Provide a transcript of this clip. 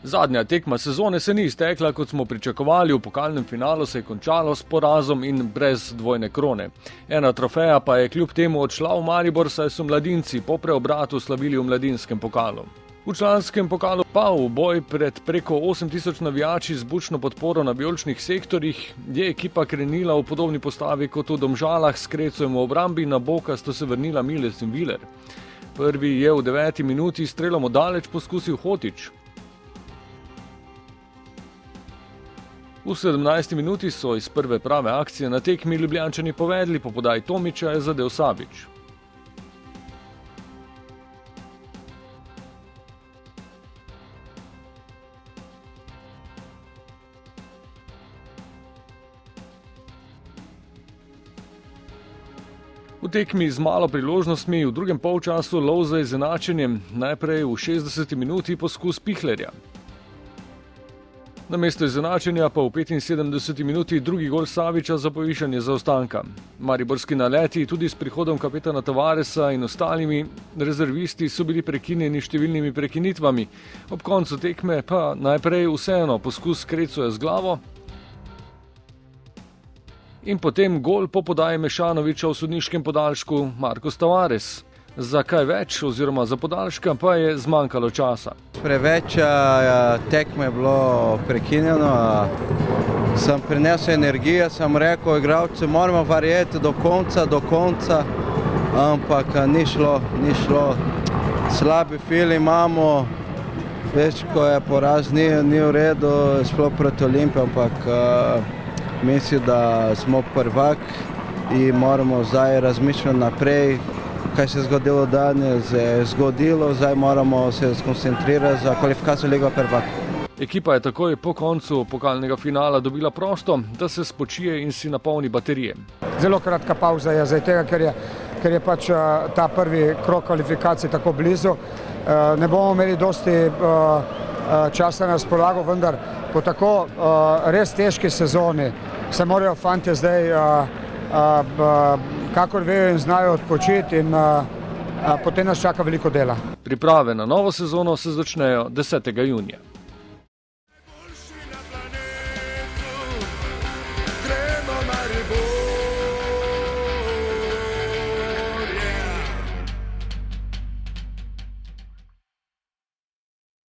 Zadnja tekma sezone se ni iztekla, kot smo pričakovali. V pokalnem finalu se je končalo s porazom in brez dvojne krone. Ena trofeja pa je kljub temu odšla v Maribor, saj so mladinci po preobratu slavili v mladinskem pokalu. V članskem pokalu pa v boj pred preko 8000 navijači z bučno podporo na vijoličnih sektorjih je ekipa krenila v podobni postavi kot v Domžalah, s Krecem v obrambi, na boka sta se vrnila Milec in Viler. Prvi je v 9. minuti strelom daleč poskusil Hotić. V 17. minuti so iz prve prave akcije na tekmi Ljubljančani povedli, po podaji Tomića je zadel Savić. V tekmi z malo priložnostmi v drugem polčasu lov za izenačenjem, najprej v 60. minuti poskus Pihlerja. Namesto izenačenja pa v 75. minuti drugi gol Savića za povišanje zaostanka. Mariborski naleti tudi s prihodom kapetana Tavaresa in ostalimi rezervisti so bili prekinjeni številnimi prekinitvami. Ob koncu tekme pa najprej vseeno poskus Krecuja z glavo in potem gol po podaji Mešanovića v sodniškem podaljšku Marcos Tavares. Za kaj več oziroma za podaljška pa je zmanjkalo časa. Preveč tekme je bilo prekinjeno, sem prinesel energijo, sem rekel, igralci moramo verjeti do konca, ampak ni šlo. Slabi fil imamo, več ko je poraz, ni v redu, sploh proti Olimpiji, ampak mislim, da smo prvak in moramo zdaj razmišljati naprej. Kaj se je zgodilo danes, je zgodilo, zdaj moramo se skoncentrirati za kvalifikacijo Lige prvaka. Ekipa je takoj po koncu pokalnega finala dobila prosto, da se spočije in si napolni baterije. Zelo kratka pauza je zaradi tega, ker je pač ta prvi krog kvalifikacij tako blizu. Ne bomo imeli dosti časa na razpolago, vendar po tako res težki sezoni se morajo fantje zdaj kakor vejo in znajo odpočiti in potem nas čaka veliko dela. Priprave na novo sezono se začnejo 10. junija.